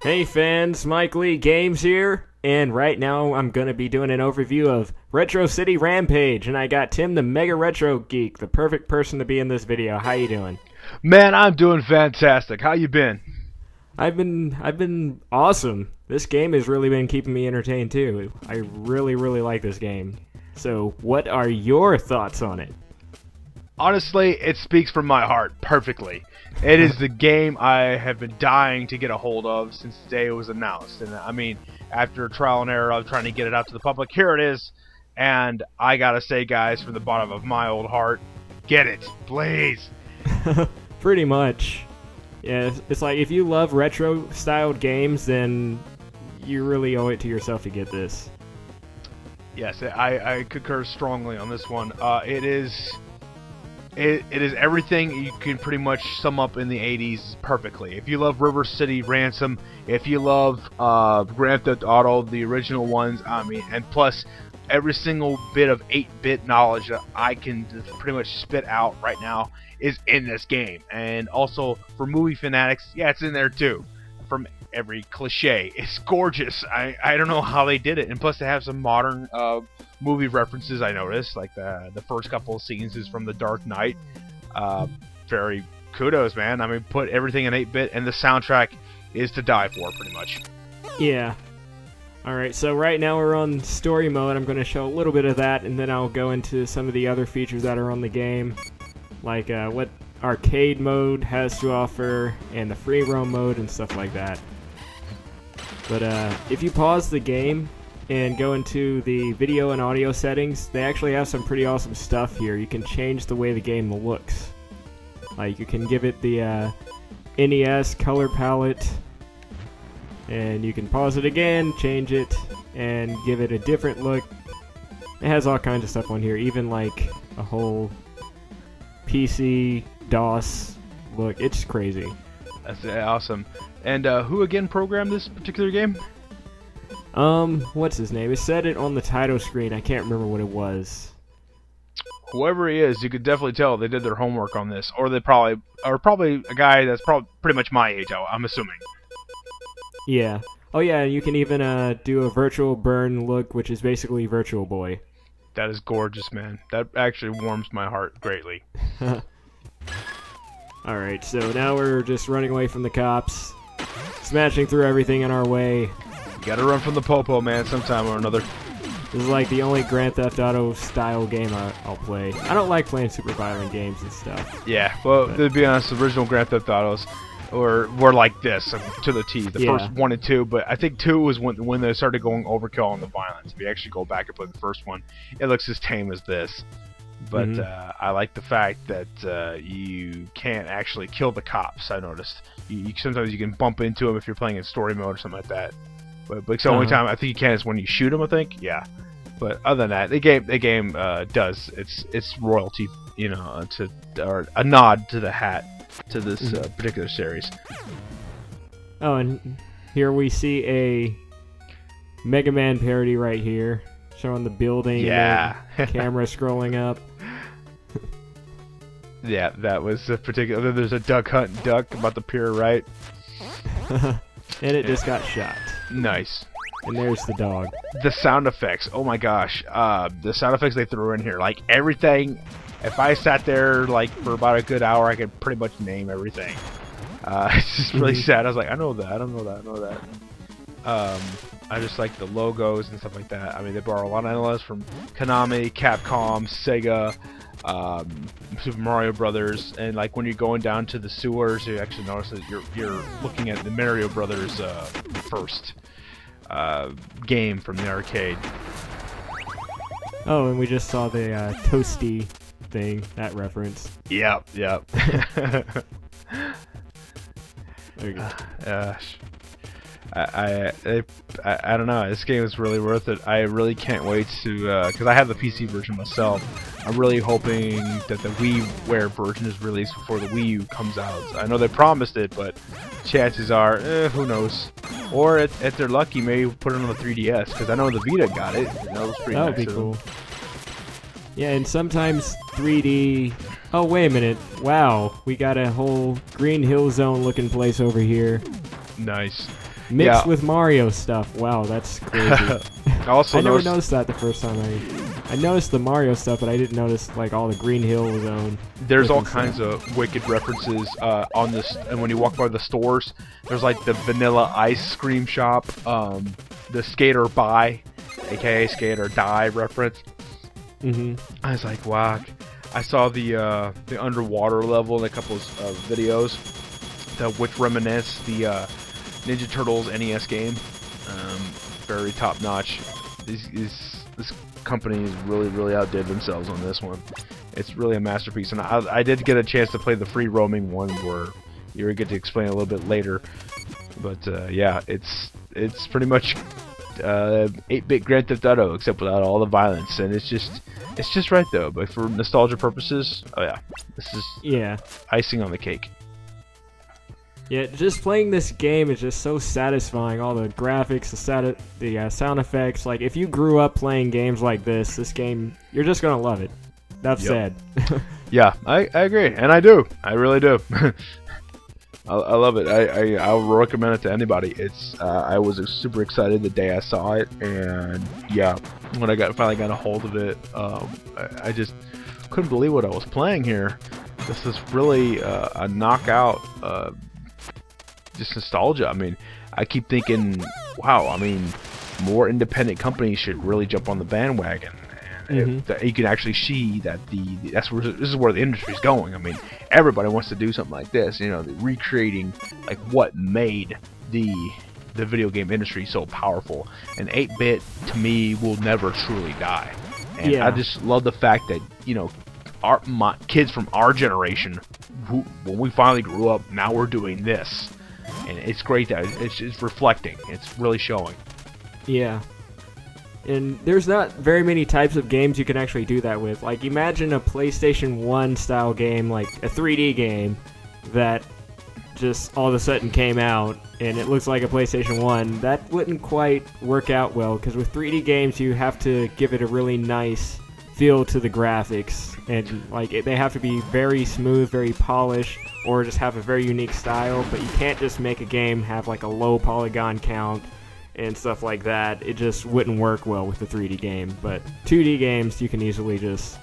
Hey fans, Mike Lee Games here, and right now I'm going to be doing an overview of City Rampage, and I got Tim the MegaRetroGeek, the perfect person to be in this video. How you doing? Man, I'm doing fantastic. How you been? I've been awesome. This game has really been keeping me entertained too. I really like this game. So, what are your thoughts on it? Honestly, it speaks from my heart perfectly. It is the game I have been dying to get a hold of since the day it was announced. And I mean, after trial and error of trying to get it out to the public, here it is. And I gotta say, guys, from the bottom of my old heart, get it, please. Pretty much. Yeah, it's like if you love retro-styled games, then you really owe it to yourself to get this. Yes, I concur strongly on this one. It is everything you can pretty much sum up in the 80s perfectly. If you love River City Ransom, if you love Grand Theft Auto, the original ones, I mean, and plus every single bit of 8-bit knowledge that I can just pretty much spit out right now is in this game. And also for movie fanatics, yeah, it's in there too. From every cliche, it's gorgeous. I don't know how they did it, and plus they have some modern movie references. I noticed, like the first couple of scenes is from The Dark Knight. Very kudos, man. I mean, put everything in 8-bit, and the soundtrack is to die for, pretty much. Yeah. Alright, so right now we're on story mode. I'm going to show a little bit of that, and then I'll go into some of the other features that are on the game, like what arcade mode has to offer, and the free roam mode, and stuff like that. But if you pause the game and go into the video and audio settings, they actually have some pretty awesome stuff here. You can change the way the game looks. Like, you can give it the NES color palette, and you can pause it again, change it, and give it a different look. It has all kinds of stuff on here, even like a whole PC DOS look. It's crazy. That's awesome. And who again programmed this particular game? What's his name? It said it on the title screen. I can't remember what it was. Whoever he is, you could definitely tell they did their homework on this, or they probably a guy that's probably pretty much my age. I'm assuming. Yeah. Oh yeah, you can even do a virtual burn look, which is basically Virtual Boy. That is gorgeous, man. That actually warms my heart greatly. Alright, so now we're just running away from the cops, smashing through everything in our way. You gotta run from the popo, man, sometime or another. This is like the only Grand Theft Auto style game I'll play. I don't like playing super violent games and stuff. Yeah, well, to be honest, the original Grand Theft Autos were like this, to the T. The first 1 and 2, but I think 2 was when they started going overkill on the violence. If you actually go back and play the first one, it looks as tame as this. But I like the fact that you can't actually kill the cops. I noticed. Sometimes you can bump into them if you're playing in story mode or something like that. But the only time I think you can is when you shoot them. I think, yeah. But other than that, the game does it's royalty, you know, or a nod to the hat to this particular series. Oh, and here we see a Mega Man parody right here, showing the building. Yeah. And camera scrolling up. Yeah, that was a particular. There's a duck hunt duck about the pier, right? And it just got shot. Nice. And there's the dog. The sound effects. Oh my gosh. The sound effects they threw in here, like everything. If I sat there like for about a good hour, I could pretty much name everything. It's just really sad. I was like, I know that. I don't know that. I know that. I just like the logos and stuff like that. I mean, they borrow a lot of elements from Konami, Capcom, Sega, Super Mario Brothers, and like when you're going down to the sewers, you actually notice that you're looking at the Mario Brothers first game from the arcade. Oh, and we just saw the toasty thing, that reference. Yep. There you go. I don't know. This game is really worth it. I really can't wait to, because I have the PC version myself. I'm really hoping that the WiiWare version is released before the Wii U comes out. I know they promised it, but chances are, who knows? Or if they're lucky, maybe put it on the 3DS, because I know the Vita got it. That was pretty nice. That would be cool. Yeah, and sometimes 3D... Oh, wait a minute. Wow, we got a whole Green Hill Zone looking place over here. Nice. mixed with Mario stuff. Wow, that's crazy. Also, I never noticed that the first time I noticed the Mario stuff, but I didn't notice like all the Green Hill Zone. There's all kinds of wicked references on this, and when you walk by the stores, there's like the Vanilla Ice Cream Shop, the Skater Buy, aka Skater Die reference. I was like, wow. I saw the underwater level in a couple of videos, which reminisce the Ninja Turtles NES game. Very top notch. This company has really outdid themselves on this one. It's really a masterpiece, and I did get a chance to play the free roaming one where you get to explain a little bit later. But yeah, it's pretty much 8-bit Grand Theft Auto except without all the violence, and it's just right though. But for nostalgia purposes, oh yeah, this is icing on the cake. Yeah, just playing this game is just so satisfying. All the graphics, the sound effects. Like, if you grew up playing games like this game, you're just gonna love it. Enough said. Yeah, I agree, and I do. I really do. I love it. I'll recommend it to anybody. I was super excited the day I saw it, and yeah, when I finally got a hold of it, I just couldn't believe what I was playing here. This is really a knockout. Just nostalgia. I mean, I keep thinking, wow, I mean, more independent companies should really jump on the bandwagon. And you can actually see that this is where the industry's going. I mean, everybody wants to do something like this, you know, recreating like what made the video game industry so powerful. And 8-bit to me will never truly die. And I just love the fact that, you know, my kids from our generation, when we finally grew up, now we're doing this. And it's great that it's reflecting. It's really showing. Yeah. And there's not very many types of games you can actually do that with. Like, imagine a PlayStation 1 style game, like a 3D game, that just all of a sudden came out, and it looks like a PlayStation 1. That wouldn't quite work out well, because with 3D games, you have to give it a really nice feel to the graphics. And, like, they have to be very smooth, very polished, or just have a very unique style. But you can't just make a game have, like, a low polygon count and stuff like that. It just wouldn't work well with the 3D game. But 2D games, you can easily just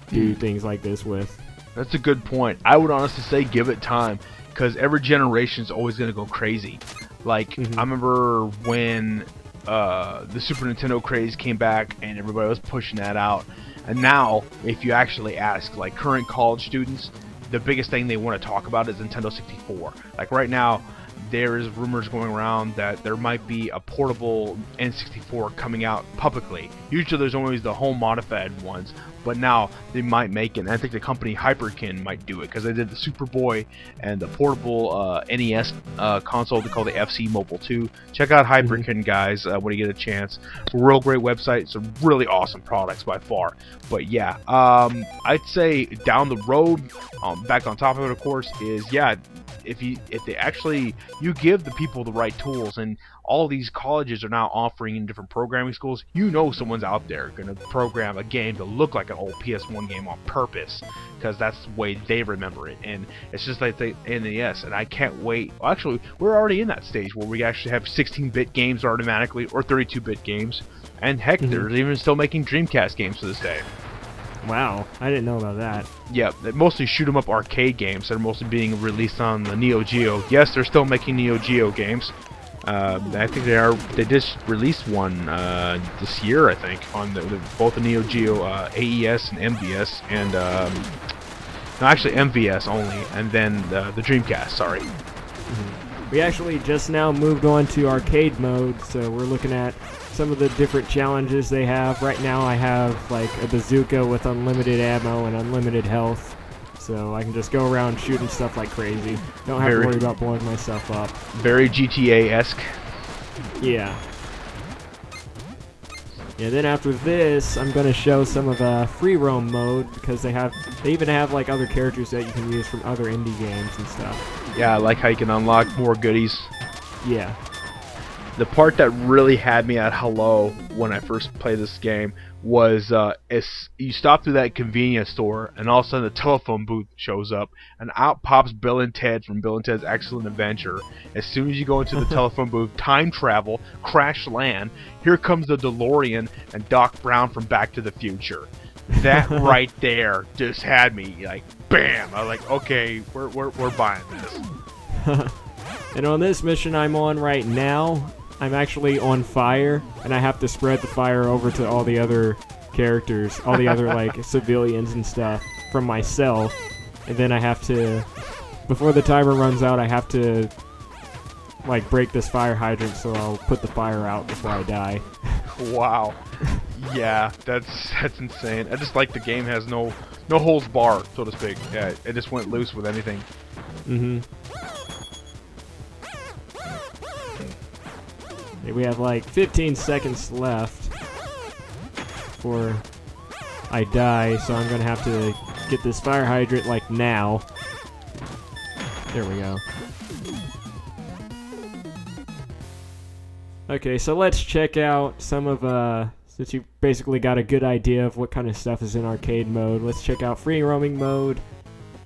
do things like this with. That's a good point. I would honestly say give it time, because every generation is always going to go crazy. Like, I remember when the Super Nintendo craze came back and everybody was pushing that out. And now, if you actually ask, like, current college students, the biggest thing they want to talk about is Nintendo 64. Like, right now, there is rumors going around that there might be a portable N64 coming out publicly. Usually there's always the home modified ones, but now they might make it. And I think the company Hyperkin might do it, because they did the Superboy and the portable NES console they call the FC Mobile 2. Check out Hyperkin, guys, when you get a chance. Real great website, some really awesome products by far. But yeah, I'd say down the road, back on top of it, of course, is if they actually, you give the people the right tools, and all these colleges are now offering in different programming schools, you know someone's out there going to program a game to look like an old PS1 game on purpose, because that's the way they remember it. And it's just like the NES, and I can't wait. Well, actually, we're already in that stage where we actually have 16-bit games automatically, or 32-bit games, and heck, they're even still making Dreamcast games to this day. Wow, I didn't know about that. Yeah, mostly shoot-'em-up arcade games that are mostly being released on the Neo Geo. Yes, they're still making Neo Geo games. I think they just released one this year, I think, on both the Neo Geo AES and MVS, and no, actually MVS only, and then the Dreamcast. Sorry. We actually just now moved on to arcade mode, so we're looking at some of the different challenges they have. Right now I have like a bazooka with unlimited ammo and unlimited health, so I can just go around shooting stuff like crazy. Don't have to worry about blowing myself up. Very GTA-esque. Yeah. Yeah, then after this, I'm going to show some of free roam mode, because they even have like other characters that you can use from other indie games and stuff. Yeah, I like how you can unlock more goodies. Yeah. The part that really had me at hello when I first played this game was you stop through that convenience store, and all of a sudden the telephone booth shows up, and out pops Bill and Ted from Bill and Ted's Excellent Adventure. As soon as you go into the telephone booth, time travel, crash land, here comes the DeLorean and Doc Brown from Back to the Future. That right there just had me like, bam! I was like, okay, we're buying this. And on this mission I'm on right now, I'm actually on fire, and I have to spread the fire over to all the other characters, all the other like civilians and stuff from myself. And then I have to, before the timer runs out, I have to like break this fire hydrant, so I'll put the fire out before I die. Wow. Yeah, that's insane. I just like the game has no holds bar, so to speak. Yeah, it just went loose with anything. Mm-hmm. We have like 15 seconds left before I die, so I'm gonna have to get this fire hydrant like now. There we go. Okay, so let's check out some of, since you basically got a good idea of what kind of stuff is in arcade mode, let's check out free roaming mode.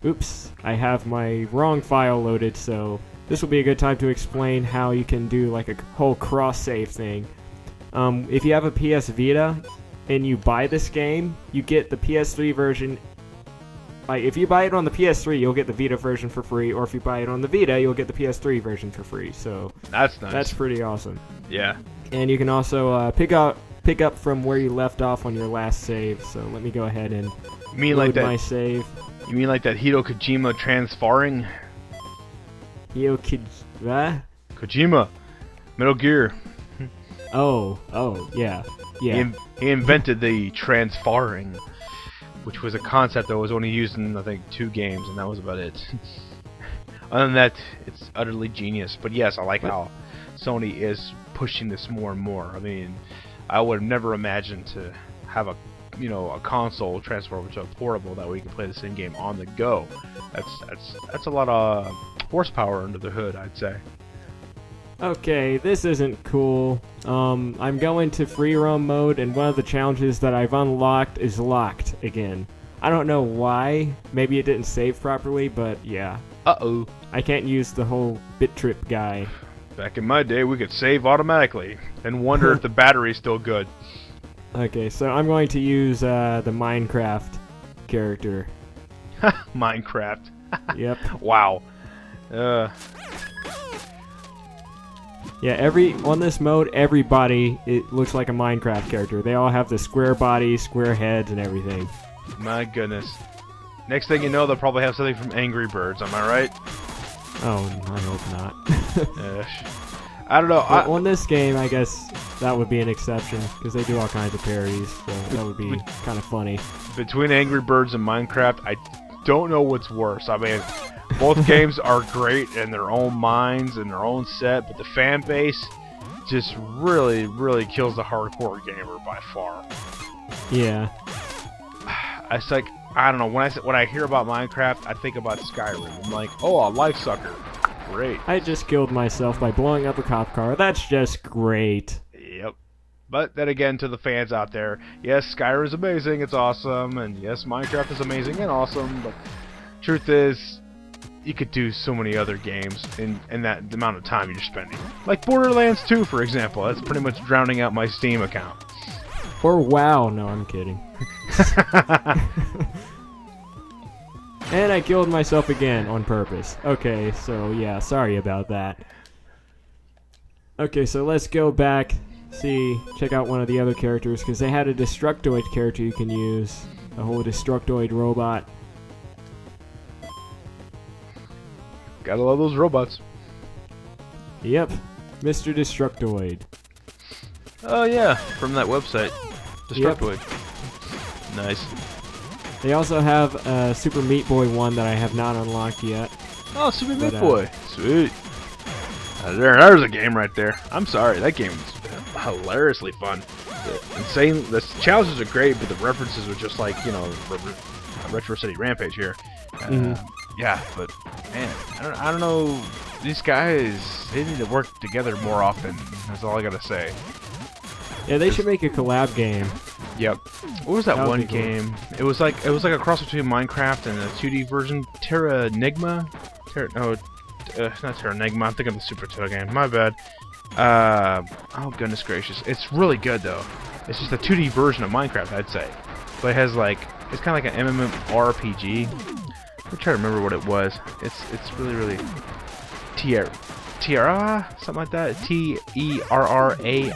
Oops, I have my wrong file loaded, so this will be a good time to explain how you can do like a whole cross-save thing. If you have a PS Vita and you buy this game, you get the PS3 version. Like, if you buy it on the PS3, you'll get the Vita version for free, or if you buy it on the Vita, you'll get the PS3 version for free. So that's nice. That's pretty awesome. Yeah. And you can also pick up from where you left off on your last save. So let me go ahead and load my save. You mean like that Hideo Kojima transferring? Kojima, Metal Gear. Oh, yeah. He invented the transferring, which was a concept that was only used in, I think, 2 games, and that was about it. Other than that, it's utterly genius. But yes, I like how Sony is pushing this more and more. I mean, I would have never imagined to have a console transfer over to a portable that way you can play the same game on the go. That's a lot of horsepower under the hood, I'd say. Okay, this isn't cool. I'm going to free roam mode, and one of the challenges that I've unlocked is locked again. I don't know why. Maybe it didn't save properly, but yeah. Uh-oh. I can't use the whole bit trip guy. Back in my day, we could save automatically and wonder if the battery's still good. Okay, so I'm going to use the Minecraft character. Minecraft. Yep. Wow. Yeah, on this mode, everybody, it looks like a Minecraft character. They all have the square bodies, square heads, and everything. My goodness. Next thing you know, they'll probably have something from Angry Birds, am I right? Oh, I hope not. I don't know. On this game, I guess that would be an exception, because they do all kinds of parodies, so that would be kind of funny. Between Angry Birds and Minecraft, I don't know what's worse. I mean, both games are great in their own minds and their own set, but the fan base just really, really kills the hardcore gamer by far. Yeah. It's like, I don't know, when I hear about Minecraft, I think about Skyrim. I'm like, oh, a life sucker. Great. I just killed myself by blowing up a cop car. That's just great. Yep. But then again, to the fans out there, yes, Skyrim is amazing, it's awesome, and yes, Minecraft is amazing and awesome, but truth is, you could do so many other games in that amount of time you're spending. Like Borderlands 2, for example. That's pretty much drowning out my Steam account. Or WoW. No, I'm kidding. And I killed myself again on purpose. Okay, so yeah, sorry about that. Okay, so let's go back, check out one of the other characters, because they had a Destructoid character you can use. A whole Destructoid robot. Gotta love those robots. Yep, Mr. Destructoid. Oh yeah, from that website. Destructoid. Yep. Nice. They also have a Super Meat Boy one that I have not unlocked yet. Oh, Super Meat Boy. Sweet. There's a game right there. I'm sorry, that game was hilariously fun. The challenges are great, but the references are just like, Retro City Rampage here. Yeah, but man, I don't know these guys, they need to work together more often. That's all I gotta say. Yeah, they should make a collab game. Yep. What was that one Cool. game? It was like a cross between Minecraft and a 2D version. Terra Enigma? Not Terra Enigma. I'm thinking of the Super Nintendo game. My bad. Oh goodness gracious. It's really good though. It's just a 2D version of Minecraft, I'd say. But it has like, it's kind of like an MMORPG. I'm trying to remember what it was. It's really Tierra, something like that. Terraria.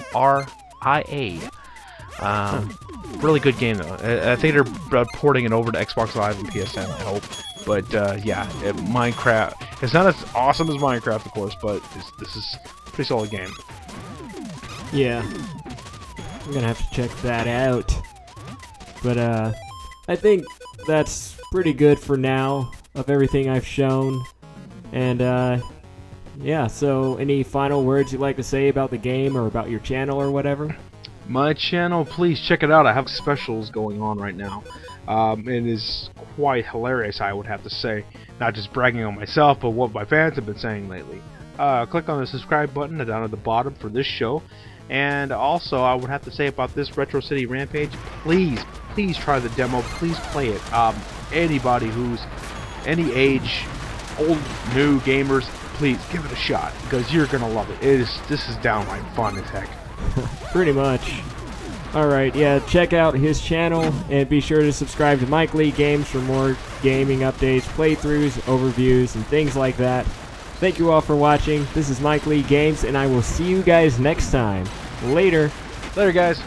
Really good game though. I think they're porting it over to Xbox Live and PSN, I hope. But yeah, Minecraft. It's not as awesome as Minecraft, of course, but this is a pretty solid game. Yeah. I'm gonna have to check that out. But I think that's pretty good for now of everything I've shown. And yeah, so any final words you'd like to say about the game or about your channel or whatever? My channel, please check it out. I have specials going on right now. It is quite hilarious, I would have to say. Not just bragging on myself, but what my fans have been saying lately. Click on the subscribe button down at the bottom for this show. And also, I would have to say about this Retro City Rampage, please try the demo. Please play it. Anybody who's any age, old, new gamers, please give it a shot because you're gonna love it. This is downright fun as heck. Pretty much. Alright, yeah, check out his channel and be sure to subscribe to Mike Lee Games for more gaming updates, playthroughs, overviews, and things like that. Thank you all for watching. This is Mike Lee Games, and I will see you guys next time. Later. Later, guys.